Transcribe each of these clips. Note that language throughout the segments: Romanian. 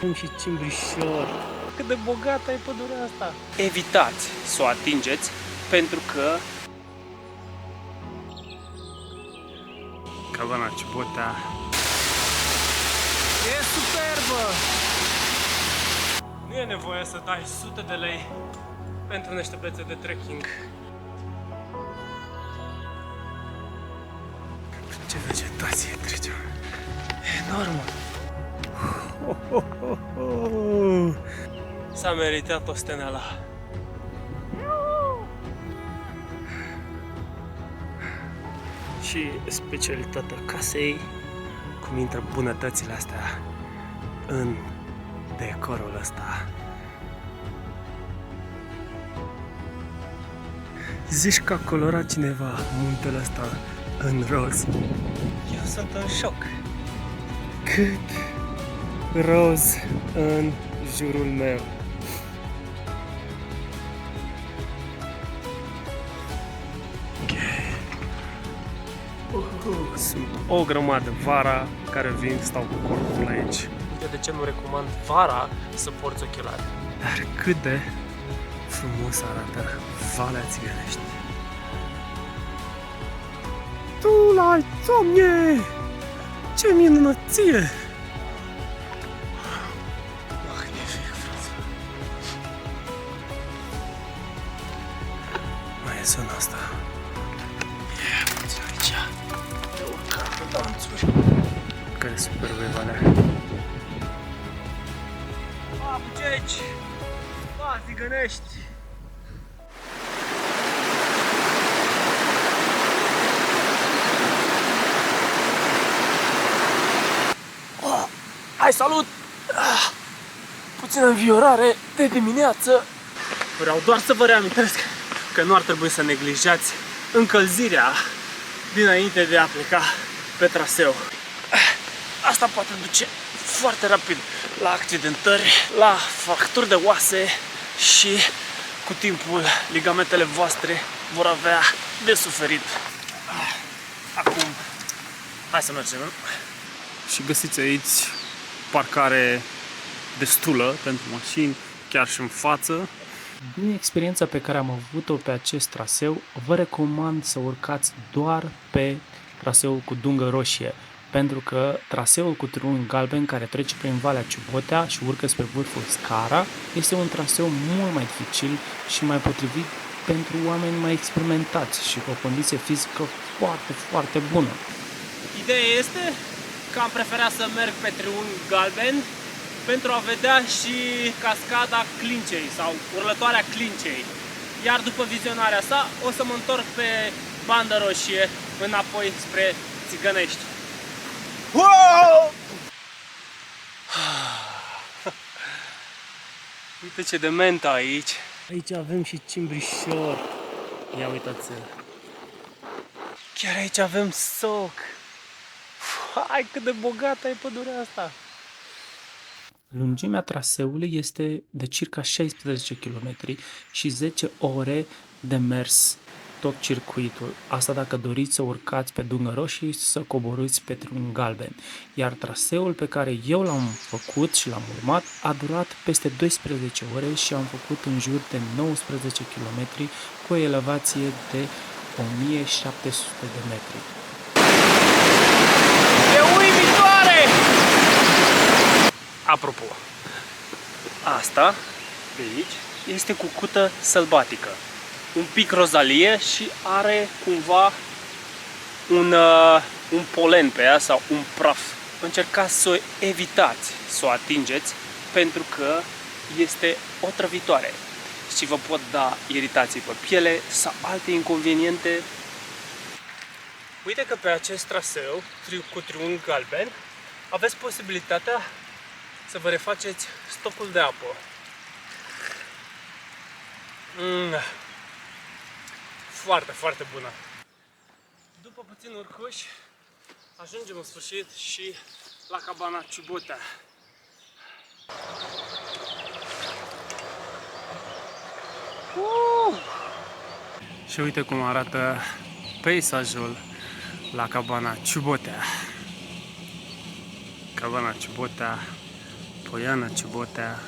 avem și cimbrișor. Cât de bogată e pădurea asta. Evitați să o atingeți pentru că Cabana Ciubotea e superbă! Nu e nevoie să dai sute de lei pentru niște bețe de trekking. Ce vegetație trece! Enormă! S-a meritat osteneala. Și specialitatea casei, cum intră bunătățile astea în decorul ăsta. Zici că a colorat cineva muntele ăsta în roz? Eu sunt în șoc. Cât roz în jurul meu. Sunt o grămadă vara care vin, stau cu corpul aici. Uite de ce nu recomand vara să porți ochelari. Dar cât de frumos arată Valea Țigănești. Tu la Doamne! Ce minunăție! Magnific, frate! Mai e zona asta. Aici. De urcat pe lanțuri. Care superbă e valea. Pa, Buceci! Pa, Țigănești! Hai, salut! Puțină înviorare de dimineață. Vreau doar să vă reamintesc că nu ar trebui să neglijați încălzirea dinainte de a pleca pe traseu. Asta poate duce foarte rapid la accidentări, la fracturi de oase și cu timpul ligamentele voastre vor avea de suferit. Acum, hai să mergem. Și găsiți aici parcare destulă pentru mașini, chiar și în față. Din experiența pe care am avut-o pe acest traseu, vă recomand să urcați doar pe traseul cu dungă roșie, pentru că traseul cu triunghi galben care trece prin Valea Ciubotea și urcă spre vârful Scara este un traseu mult mai dificil și mai potrivit pentru oameni mai experimentați și cu o condiție fizică foarte, foarte bună. Ideea este că am preferat să merg pe triunghi galben pentru a vedea și cascada Clincei sau urlătoarea Clincei. Iar după vizionarea sa o să mă întorc pe bandă roșie înapoi spre Țigănești. Wow! Uite ce de mentă aici. Aici avem și cimbrișor. Ia uitați-l. Chiar aici avem soc. Hai, cât de bogată e pădurea asta! Lungimea traseului este de circa 16 km și 10 ore de mers tot circuitul. Asta dacă doriți să urcați pe dungă roșie și să coborâți pe triunghi galben. Iar traseul pe care eu l-am făcut și l-am urmat a durat peste 12 ore și am făcut în jur de 19 km cu o elevație de 1700 de metri. Apropo, asta de aici este cucută sălbatică, un pic rozalie și are cumva un polen pe ea sau un praf. Încercați să o evitați, să o atingeți pentru că este otrăvitoare și vă pot da iritații pe piele sau alte inconveniente. Uite că pe acest traseu cu triunghi galben aveți posibilitatea să vă refaceți stocul de apă. Foarte, foarte bună. După puțin urcuș, ajungem în sfârșit și la Cabana Ciubotea. Și uite cum arată peisajul la Cabana Ciubotea. Cabana Ciubotea Poiana Ciubotea,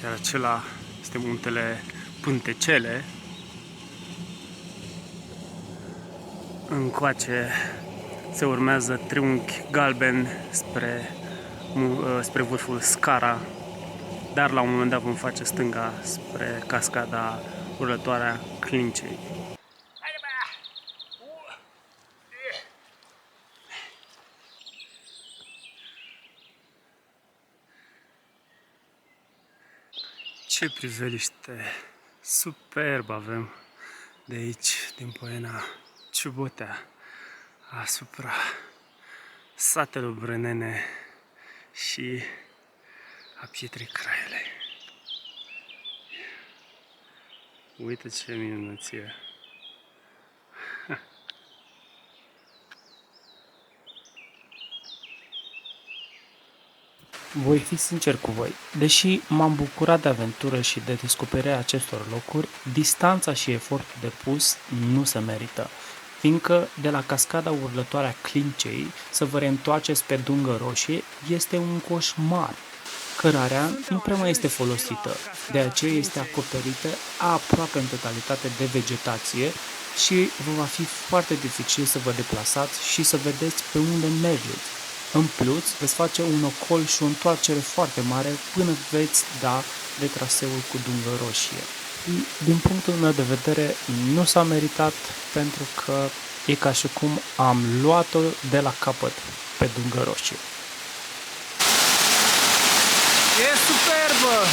iar acela este muntele Pântecele. Încoace se urmează triunghi galben spre vârful Scara, dar la un moment dat vom face stânga spre cascada Urlătoarea Clincei. Ce priveliște superb avem de aici, din Poiana Ciubotea, asupra satelor Brănene și a Pietrei Craiului. Uite ce minunăție! Voi fi sincer cu voi, deși m-am bucurat de aventură și de descoperirea acestor locuri, distanța și efortul depus nu se merită, fiindcă de la cascada Urlătoarea Clincei să vă reîntoarceți pe Dungă Roșie este un coșmar. Cărarea nu prea mai este folosită, de aceea este acoperită aproape în totalitate de vegetație și vă va fi foarte dificil să vă deplasați și să vedeți pe unde mergeți. În plus, veți face un ocol și o întoarcere foarte mare până veți da de traseul cu Dungă Roșie. Din punctul meu de vedere, nu s-a meritat pentru că e ca și cum am luat-o de la capăt pe Dungă Roșie. E superbă!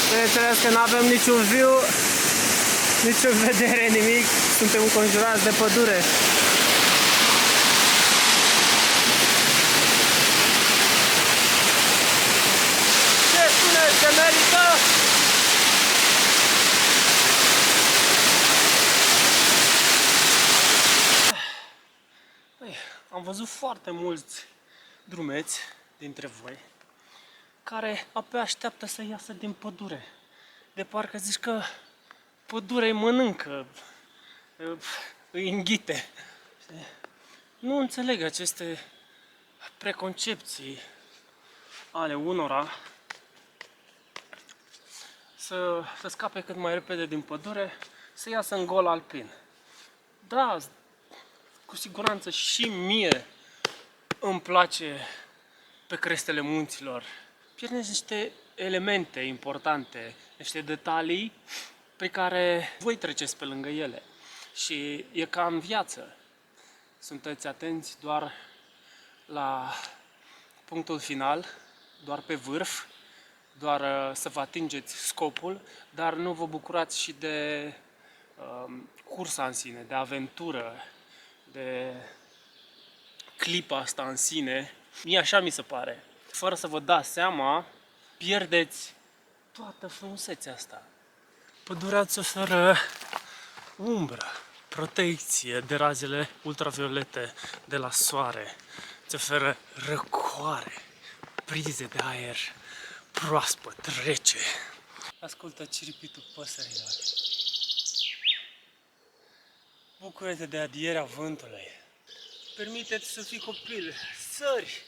Bineînțeles că nu avem niciun view, nicio vedere, nimic. Suntem înconjurați de pădure. Ce spune? Se merită? Am văzut foarte mulți drumeți dintre voi care abia așteaptă să iasă din pădure. De parcă zici că pădurea îi mănâncă, îi înghite. Nu înțeleg aceste preconcepții ale unora să scape cât mai repede din pădure, să iasă în gol alpin. Da, cu siguranță și mie îmi place pe crestele munților. Pierdeți niște elemente importante, niște detalii pe care voi treceți pe lângă ele. Și e ca în viață. Sunteți atenți doar la punctul final, doar pe vârf, doar să vă atingeți scopul, dar nu vă bucurați și de cursa în sine, de aventură, de clipa asta în sine. Mie așa mi se pare. Fără să vă dați seama, pierdeți toată frumusețea asta. Pădurea îți oferă umbră, protecție de razele ultraviolete de la soare, îți oferă răcoare, prize de aer proaspăt, rece. Ascultă ciripitul păsărilor. Bucură-te de adierea vântului. Permite-ți să fii copil, sări.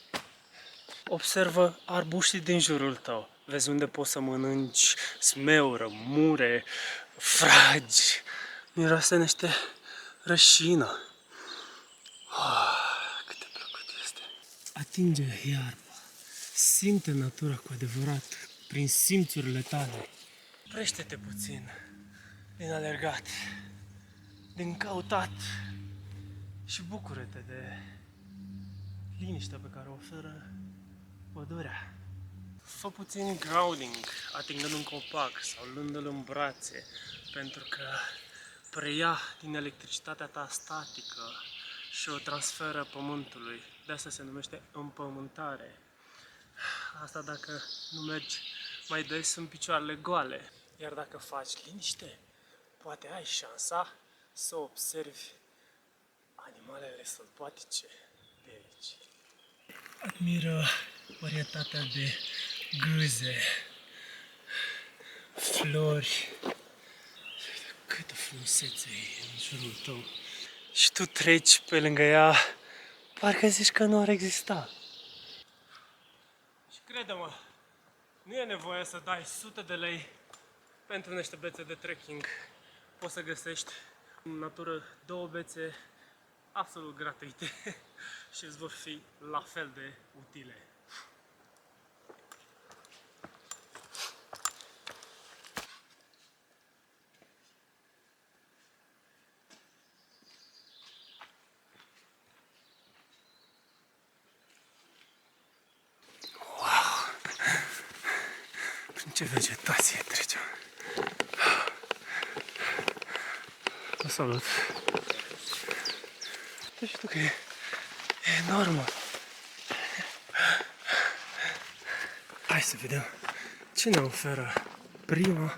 Observă arbuștii din jurul tău. Vezi unde poți să mănânci smeură, mure, fragi. Miroase niște rășină. Cât de plăcut este. Atinge iarba. Simte natura cu adevărat prin simțurile tale. Oprește-te puțin din alergat, din căutat și bucură-te de liniștea pe care o oferă pădurea. Fă puțin grounding, atingând un copac sau luându-l în brațe, pentru că preia din electricitatea ta statică și o transferă pământului. De asta se numește împământare. Asta dacă nu mergi mai des în picioarele goale. Iar dacă faci liniște, poate ai șansa să observi animalele sălbatice de aici. Admiră varietatea de gâze, flori. Câtă frumusețe e în jurul tău. Și tu treci pe lângă ea, parcă zici că nu ar exista. Și crede-mă, nu e nevoie să dai sute de lei pentru niște bețe de trekking. Poți să găsești în natură două bețe absolut gratuite și îți vor fi la fel de utile. Prin ce vegetație trecem. Vă salut. Deci știu că e enormă. Hai să vedem ce ne oferă prima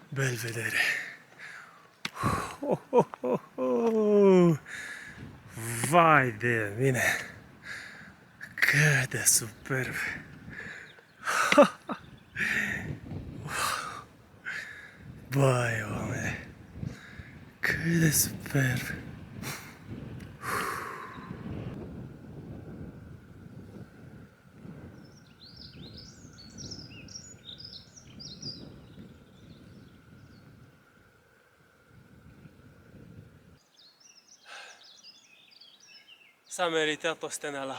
belvedere. Vai de mine! Cât de superb! Băi, oameni! Cât de superb! S-a meritat osteneala.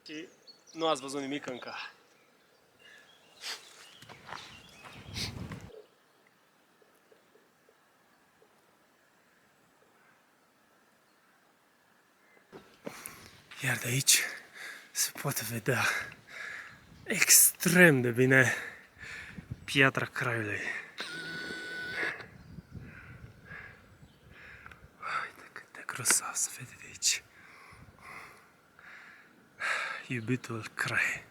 Și nu ați văzut nimic încă. Iar de aici se poate vedea extrem de bine Piatra Craiului. Uite cât de grosav se vede de aici. Iubitul Crai.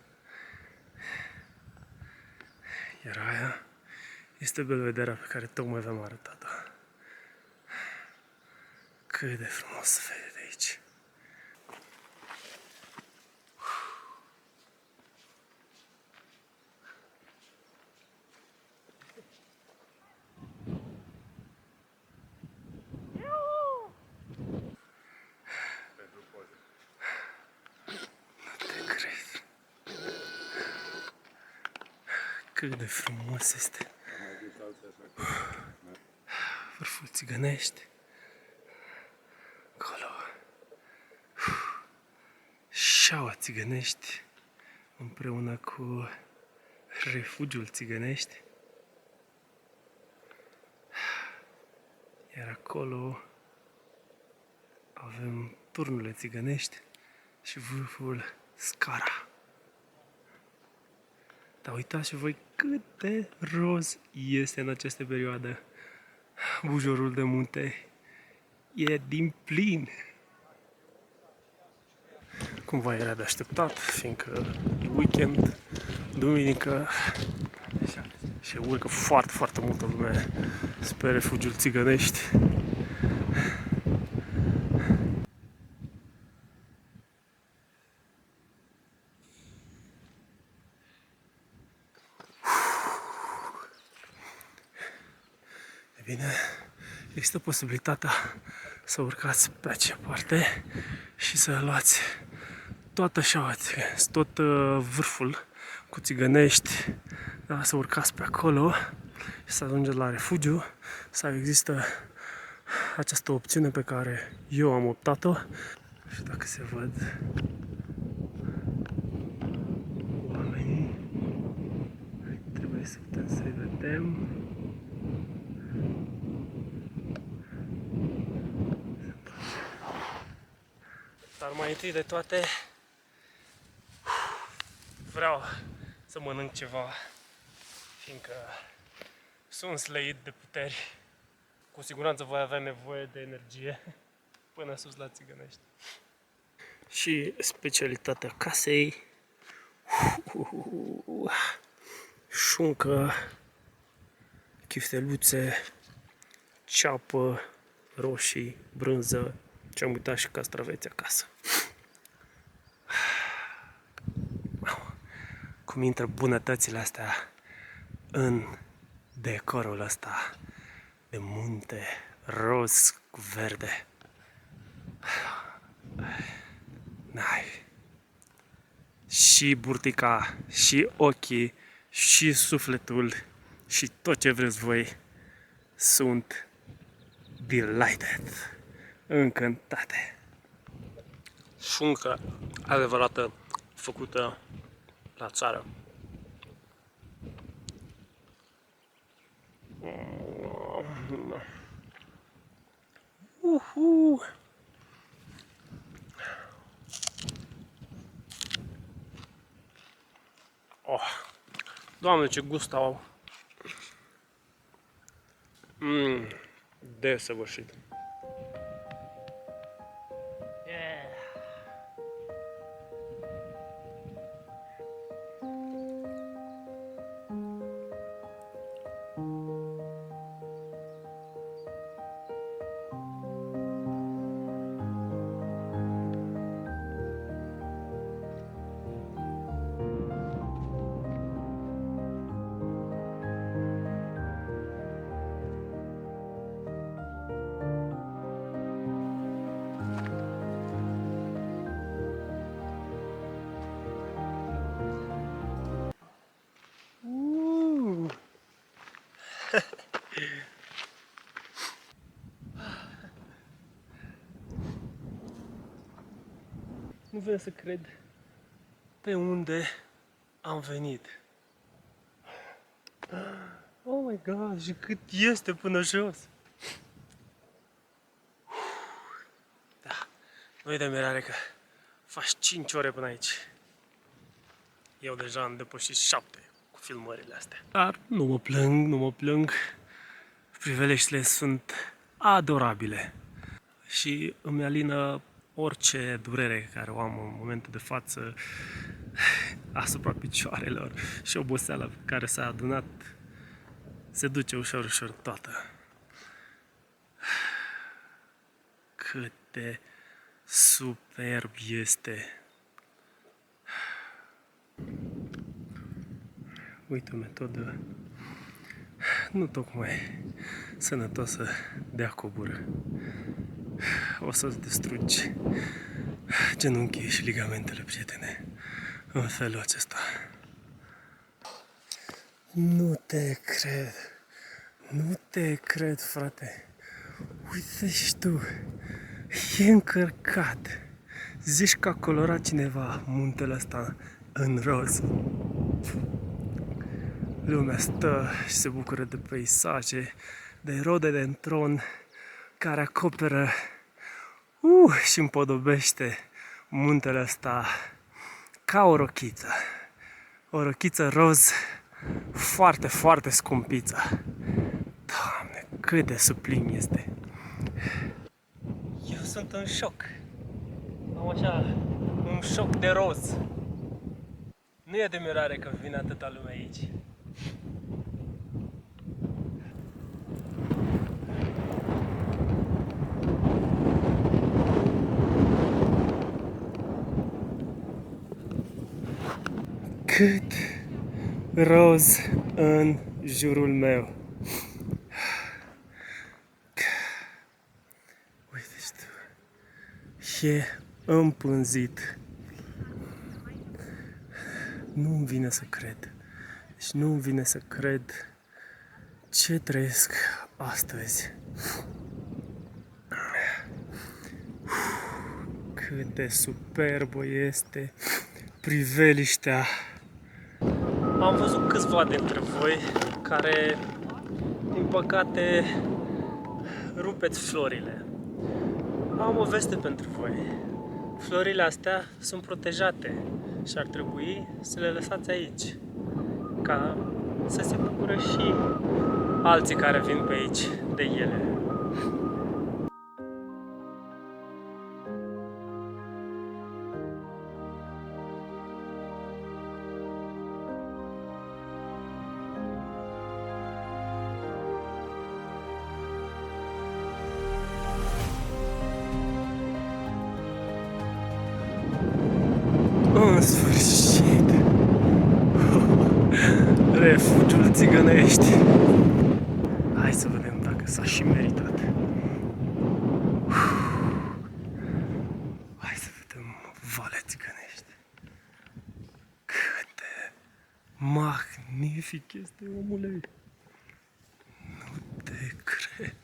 Iar aia este belvederea pe care tocmai v-am arătat-o. Cât de frumos se vede de aici. Cât de frumos este. Vârful Țigănești. Acolo. Șaua Țigănești. Împreună cu Refugiul Țigănești. Iar acolo avem Turnurile Țigănești și vârful Scara. Dar uitați și voi cât de roz este în această perioadă. Bujorul de munte e din plin. Cumva era de așteptat, fiindcă e weekend, duminică și urcă foarte, foarte multă lume spre Refugiul Țigănești. Bine, există posibilitatea să urcați pe acea parte și să luați toată șaua, tot vârful cu Țigănești, da, să urcați pe acolo și să ajungeți la refugiu, sau există această opțiune pe care eu am optat-o și dacă se văd oamenii, trebuie să putem să-i vedem. Dar mai întâi de toate vreau să mănânc ceva, fiindcă sunt slăit de puteri. Cu siguranță voi avea nevoie de energie până sus la Țigănești. Și specialitatea casei, șuncă, chifteluțe, ceapă, roșii, brânză. Și am uitat și castraveți acasă. Cum cum intră bunătățile astea în decorul ăsta de munte roz cu verde. N-ai. Și burtica, și ochii, și sufletul, și tot ce vreți voi sunt delighted, încântate. Șuncă adevărată făcută la țară. Oh, Doamne, ce gust au! Desăvârșit. Nu vreau să cred pe unde am venit. Oh my god, și cât este până jos. Da, nu e de mirare că faci 5 ore până aici. Eu deja am depășit 7 cu filmările astea. Dar nu mă plâng, nu mă plâng. Priveliștile sunt adorabile și îmi alină orice durere care o am în momentul de față asupra picioarelor și oboseala care s-a adunat se duce ușor, ușor toată. Cât de superb este! Uite o metodă nu tocmai sănătoasă de a coborî. O să-ți distrugi genunchii și ligamentele, prietene, în felul acesta. Nu te cred. Nu te cred, frate. Uite și tu. E încărcat. Zici că a colorat cineva muntele ăsta în roz. Lumea stă și se bucură de peisaje, de rododendron care acoperă și împodobește muntele ăsta ca o rochiță. O rochiță roz foarte, foarte scumpiță. Doamne, cât de sublim este! Eu sunt în șoc. Am așa un șoc de roz. Nu e de mirare că vine atâta lume aici. Cât roz în jurul meu. Uite-și tu. E împânzit. Nu-mi vine să cred. Deci nu-mi vine să cred ce trăiesc astăzi. Cât de superbă este priveliștea. Am văzut câțiva dintre voi care, din păcate, rupeți florile. Am o veste pentru voi. Florile astea sunt protejate și ar trebui să le lăsați aici, ca să se bucure și alții care vin pe aici de ele. În sfârșit! țigănești. Hai să vedem dacă s-a și meritat. Hai să vedem Valea Țigănești. Cât de magnific este, omule! Nu te cred!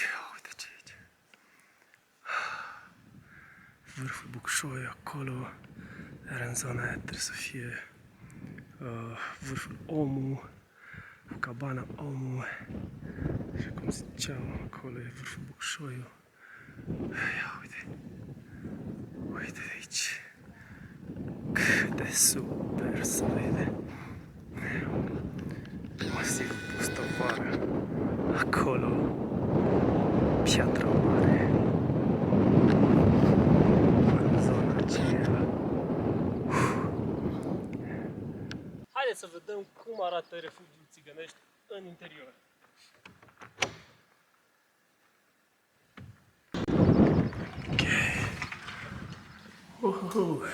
Ia uite ce e aici. Vârful Bucșoi acolo, iar în zona aia trebuie să fie vârful Omu, cabana Omu, și cum ziceam, acolo e vârful Bucșoiu. Ia uite, uite de aici, cât de super se vede. Masivul Pustovară, acolo, Piatra Mare, în zona aceea. Haideți să vedem cum arată refugiul Țigănești în interior. Ok.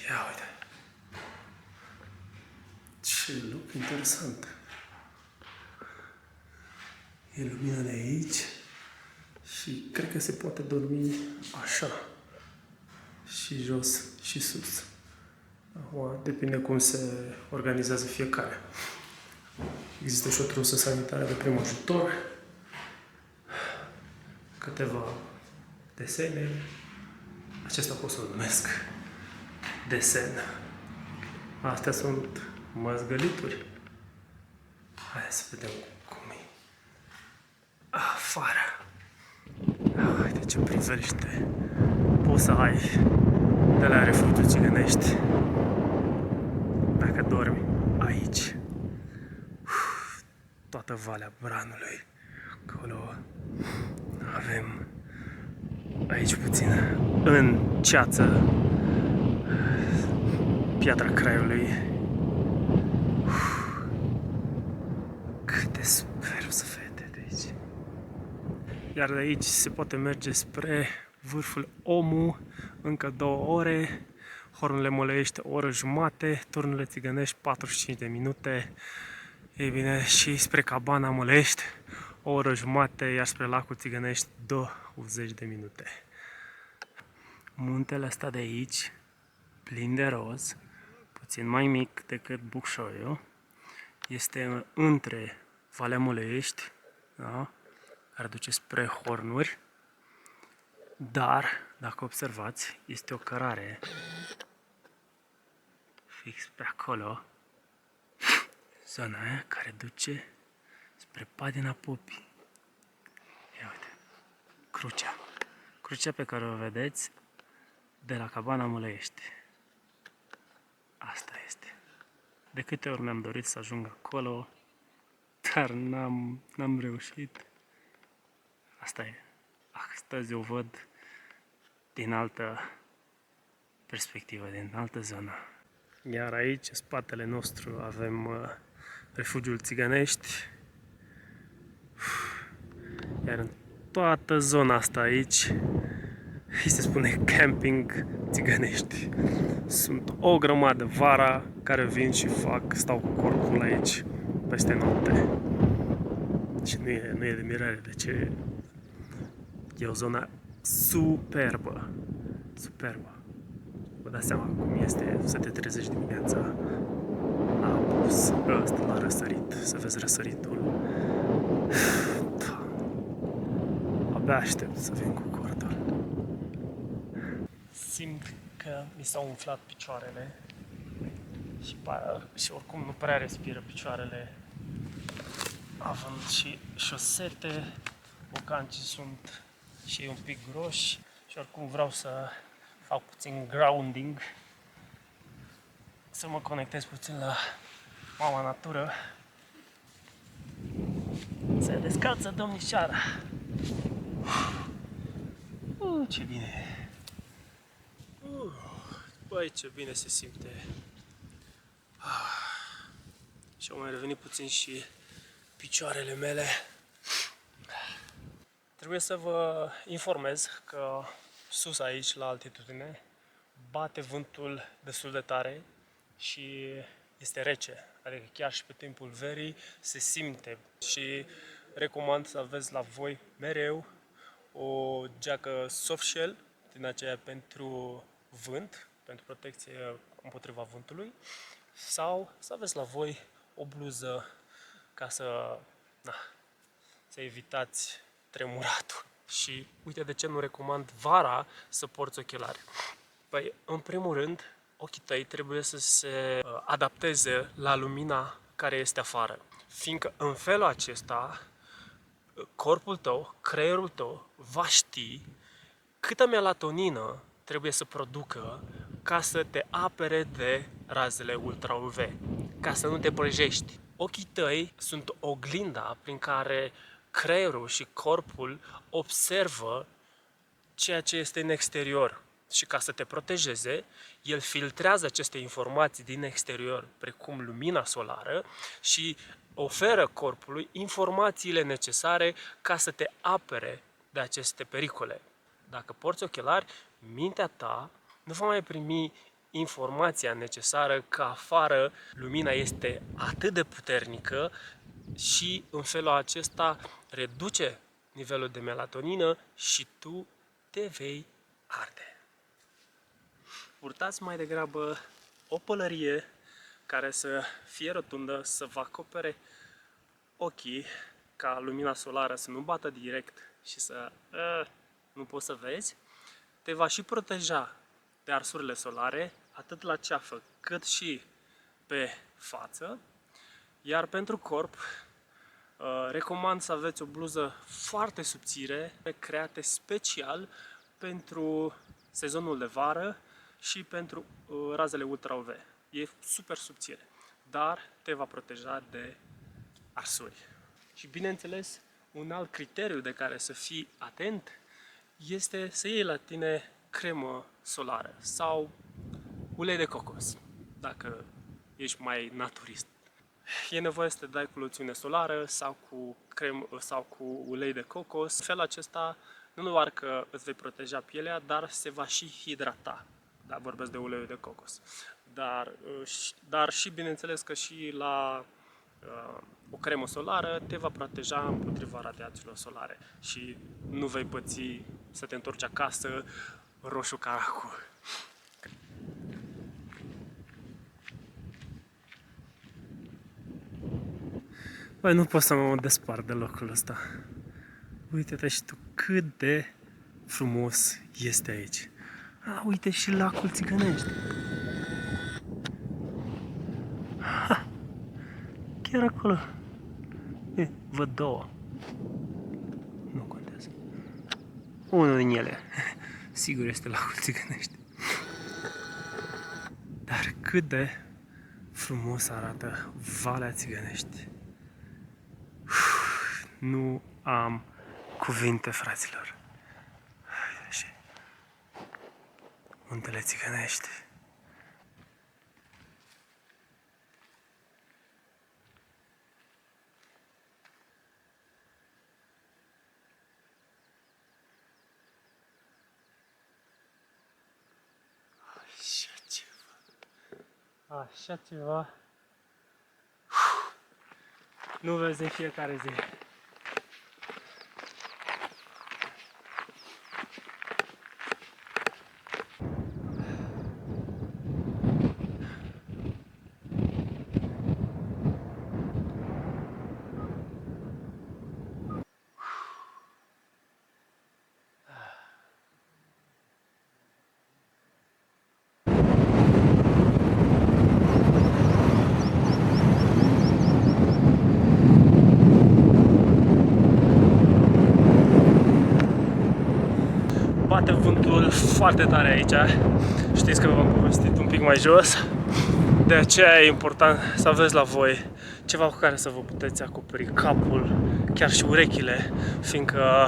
Ia uite. Ce loc interesant. E lumina de aici și cred că se poate dormi așa. Și jos și sus. Acum depinde cum se organizează fiecare. Există și o trusă sanitară de prim ajutor, câteva desene. Acesta pot să-l numesc desen. Astea sunt măzgălituri. Hai să vedem cum e afară. Uite ce priveliște poți să ai de la refugiul Țigănești dacă dormi aici. Toată Valea Branului. Acolo avem aici puțin în ceață Piatra Craiului. Cât de superb se vede de aici. Iar de aici se poate merge spre vârful Omu încă 2 ore, Hornurile Mălăiești o oră jumate, Turnurile Țigănești 45 de minute. Ei bine, și spre Cabana Mălăiești o oră jumate, iar spre Lacul Țigănești 20 de minute. Muntele ăsta de aici, plin de roz, puțin mai mic decât Bucșoiu, este între Valea Mălăiești, da? Care duce spre Hornuri, dar, dacă observați, este o cărare fix pe acolo, zona aia care duce spre Padina Popii. Ia uite, crucea. Crucea pe care o vedeți de la Cabana Mălăiești. Asta este. De câte ori mi-am dorit să ajung acolo, dar n-am reușit. Asta e. Astăzi o văd din altă perspectivă, din altă zonă. Iar aici, în spatele nostru, avem refugiul Țigănești. Iar în toată zona asta aici îi se spune camping Țigănești. Sunt o grămadă vara care vin și stau cu corpul aici peste noapte. Și nu e de mirare, de ce e o zonă superbă. Superbă. Vă dați seama cum este să te trezești dimineața la apus, ăsta la răsărit, să vezi răsăritul. Abia aștept să vin cu cordul. Simt că mi s-au umflat picioarele și oricum nu prea respiră picioarele, având și șosete, bocancii sunt și ei un pic groși și oricum vreau să fac puțin grounding, să mă conectez puțin la mama natură. Se descalță domnișoara. Ce bine! Băi, ce bine se simte! Și au mai revenit puțin și picioarele mele. Trebuie să vă informez că sus aici, la altitudine, bate vântul destul de tare și este rece, adică chiar și pe timpul verii se simte și recomand să aveți la voi mereu o geacă soft shell din aceea pentru vânt, pentru protecție împotriva vântului, sau să aveți la voi o bluză ca să evitați tremuratul. Și uite de ce nu recomand vara să porți ochelari. Păi, în primul rând, ochii tăi trebuie să se adapteze la lumina care este afară. Fiindcă în felul acesta, corpul tău, creierul tău va ști câtă melatonină trebuie să producă ca să te apere de razele ultra-UV, ca să nu te prăjești. Ochii tăi sunt oglinda prin care creierul și corpul observă ceea ce este în exterior. Și ca să te protejeze, el filtrează aceste informații din exterior, precum lumina solară, și oferă corpului informațiile necesare ca să te apere de aceste pericole. Dacă porți ochelari, mintea ta nu va mai primi informația necesară că afară lumina este atât de puternică și în felul acesta reduce nivelul de melatonină și tu te vei arde. Purtați mai degrabă o pălărie care să fie rotundă, să vă acopere ochii, ca lumina solară să nu bată direct și să nu poți să vezi. Te va și proteja de arsurile solare, atât la ceafă cât și pe față. Iar pentru corp, recomand să aveți o bluză foarte subțire, create special pentru sezonul de vară și pentru razele ultra-UV. E super subțire, dar te va proteja de arsuri. Și bineînțeles, un alt criteriu de care să fii atent este să iei la tine cremă solară sau ulei de cocos, dacă ești mai naturist. E nevoie să te dai cu loțiune solară sau cu cremă sau cu ulei de cocos. În felul acesta, nu doar că îți vei proteja pielea, dar se va și hidrata. Da, vorbesc de uleiul de cocos. Dar și bineînțeles că și la o cremă solară te va proteja împotriva radiațiilor solare și nu vei păți să te întorci acasă roșu caracu. Băi, nu pot să mă despart de locul ăsta. Uite-te și tu cât de frumos este aici. Uite și lacul Țigănești. Chiar acolo. Văd două. Nu contează. Unul din ele. Sigur este lacul Țigănești. Dar cât de frumos arată Valea Țigănești. Nu am cuvinte, fraților. Și Muntele Țigănești. Așa ceva. Nu vezi de fiecare zi. Bate vântul foarte tare aici. Știți că v-am povestit un pic mai jos. De aceea e important să aveți la voi ceva cu care să vă puteți acoperi capul, chiar și urechile, fiindcă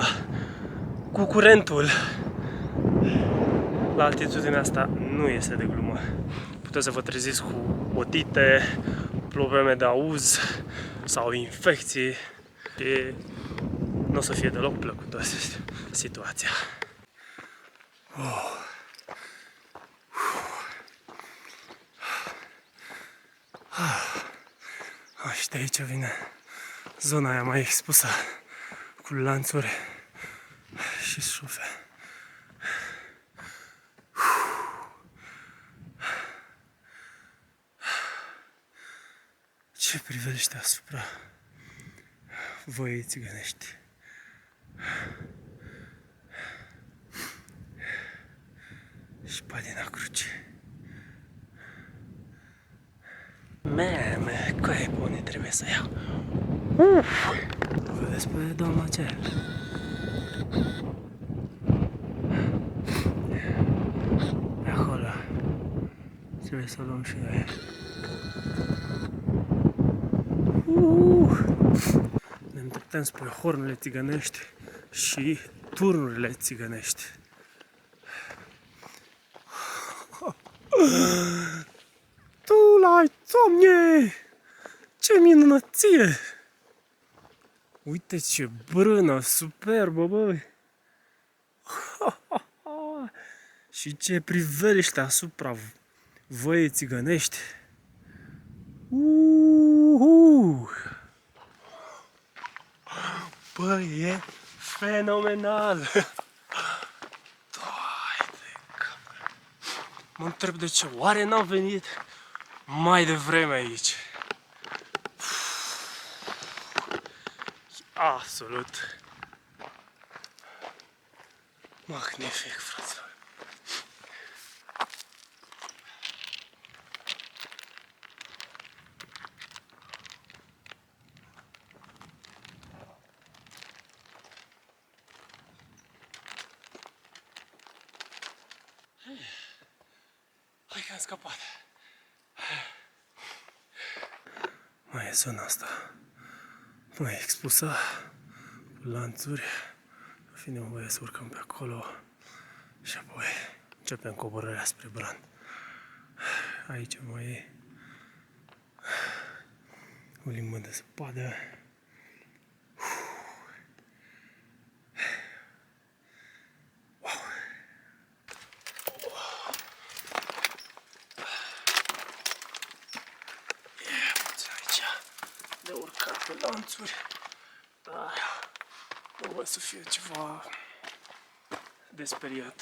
cu curentul la altitudinea asta nu este de glumă. Puteți să vă treziți cu otite, probleme de auz sau infecții și nu o să fie deloc plăcută situația. Și de aici vine zona aia mai expusă cu lanțuri și șufe. Ce priveliște asupra Văii Țigănești. Și Padina Cruce. Meme, care bune trebuie să iau. Vedeți pe doamna aceea? Pe acolo. Trebuie să o luăm și noi. Ne îndreptăm spre Hornurile Țigănești și turnurile țigănești. Tu l-ai, Doamne! Ce minunăție! Uite ce brână superbă, băi! Și ce priveliște asupra Văii Țigănești! Băi, e fenomenal! Mă întreb de ce, oare n-am venit mai devreme aici? Absolut magnific, fraților! Hai că am scăpat! Mai e zona asta mai expusă cu lanțuri. Va fi nevoie să urcăm pe acolo și apoi începem coborârea spre Bran. Aici mai e o limbă de zăpadă. De urcat pe lanțuri, dar nu voi să fie ceva de speriat.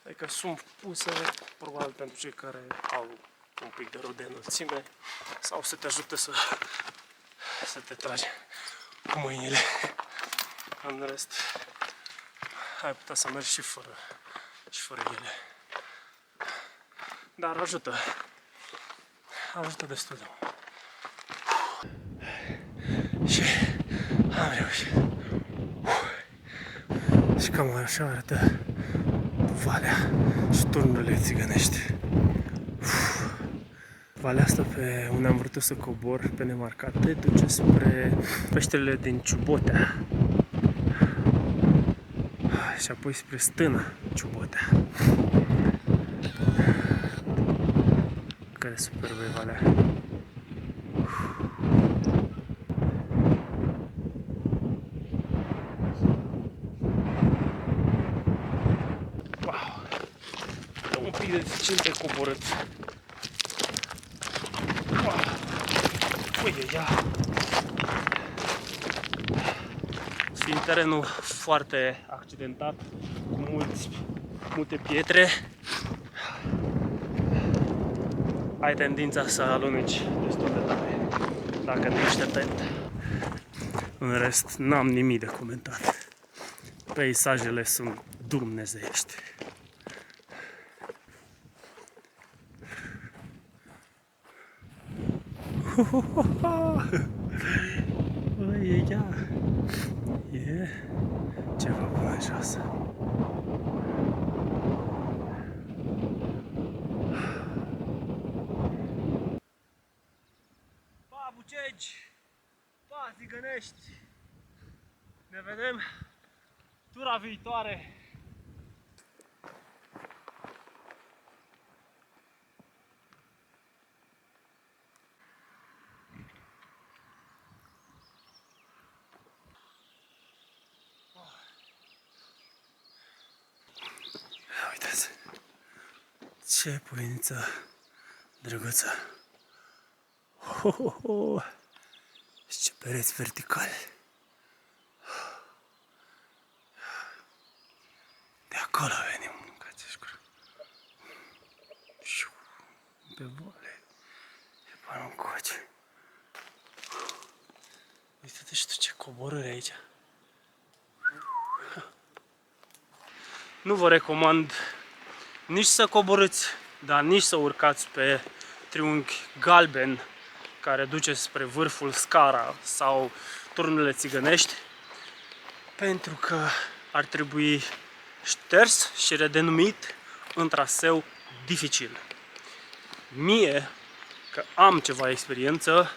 Adică sunt puse probabil pentru cei care au un pic de rod de înălțime sau să te ajute să te tragi cu mâinile. În rest, ai putea să mergi și fără ele. Dar ajută destul de mult. Și am reușit. Și cam așa arată valea și turnurile țigănești. Valea asta pe unde am vrut să cobor pe nemarcate duce spre peșterele din Ciubotea și apoi spre stâna Ciubotea. Care superbă e valea. Un pic de deficient de coborât. Uite, ia! Fiind terenul foarte accidentat, cu multe pietre, ai tendința să aluneci destul de tare, dacă nu ești atent. În rest, n-am nimic de comentat. Peisajele sunt dumnezeiești. Băi, e ea. E ceva până jos. Pa, Bucegi! Pa, Țigănești! Ne vedem tura viitoare! Uitați, ce pâiniță drăguță! Ho, ho, ho. Ce pereți verticali. De acolo venim, mâncați scură. Pe vale. E până în coace. Uite-te și tu ce coborâre aici. Nu vă recomand nici să coborâți, dar nici să urcați pe triunghi galben care duce spre vârful Scara sau turnurile țigănești, pentru că ar trebui șters și redenumit în traseu dificil. Mie, că am ceva experiență,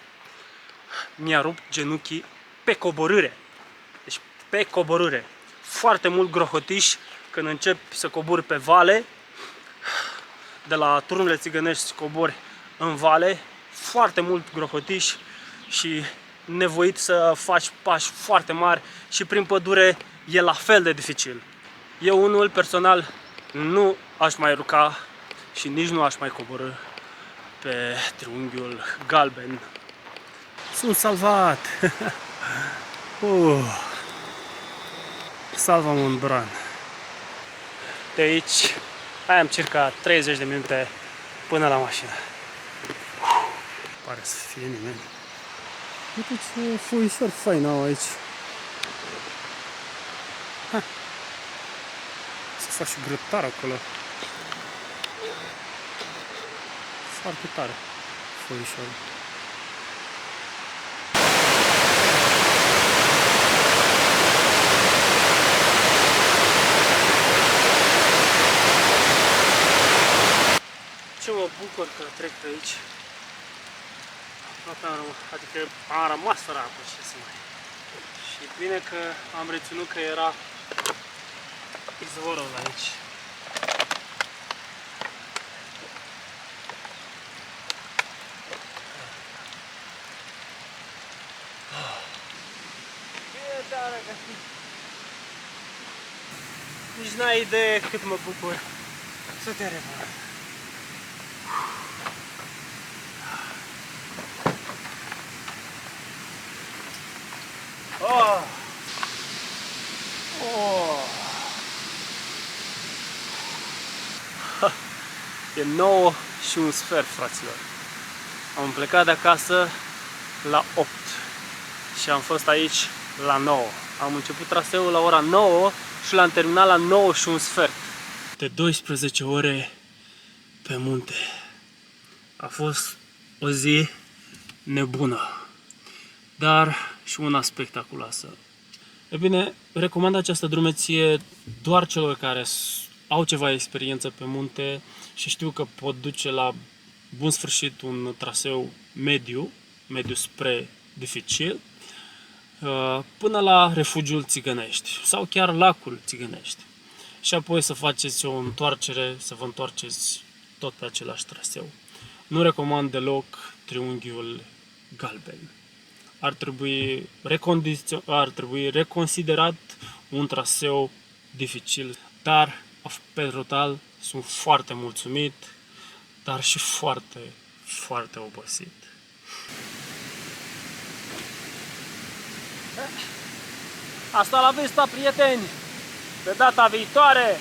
mi-a rupt genunchii pe coborâre. Deci pe coborâre. Foarte mult grohotiș când începi să cobori pe vale, de la turnurile țigănești cobori în vale, foarte mult grohotiș și nevoit să faci pași foarte mari și prin pădure e la fel de dificil. Eu unul personal nu aș mai urca și nici nu aș mai coborî pe triunghiul galben. Sunt salvat! Salva Montbran. De aici mai am circa 30 de minute până la mașină. Pare să fie nimeni. Uite ce foișor fain au aici. Să faci și grătar acolo. Foarte tare foișorul. Ce mă bucur că trec pe aici. Adică am rămas fără apă, ce să mai. Și bine că am reținut că era izvorul aici. Nici n-ai idee cât mă bucur să te revăd. Oh! Oh! E 9 și un sfert, fraților. Am plecat de acasă la 8 și am fost aici la 9. Am început traseul la ora 9 și l-am terminat la 9 și un sfert. De 12 ore pe munte. A fost o zi nebună, dar și una spectaculoasă. E bine, recomand această drumeție doar celor care au ceva experiență pe munte și știu că pot duce la bun sfârșit un traseu mediu spre dificil, până la refugiul Țigănești sau chiar lacul Țigănești. Și apoi să faceți o întoarcere, să vă întoarceți tot pe același traseu. Nu recomand deloc triunghiul galben. Ar trebui reconsiderat un traseu dificil, dar pe total sunt foarte mulțumit, dar și foarte, foarte obosit. Asta la vista, prieteni! Pe data viitoare!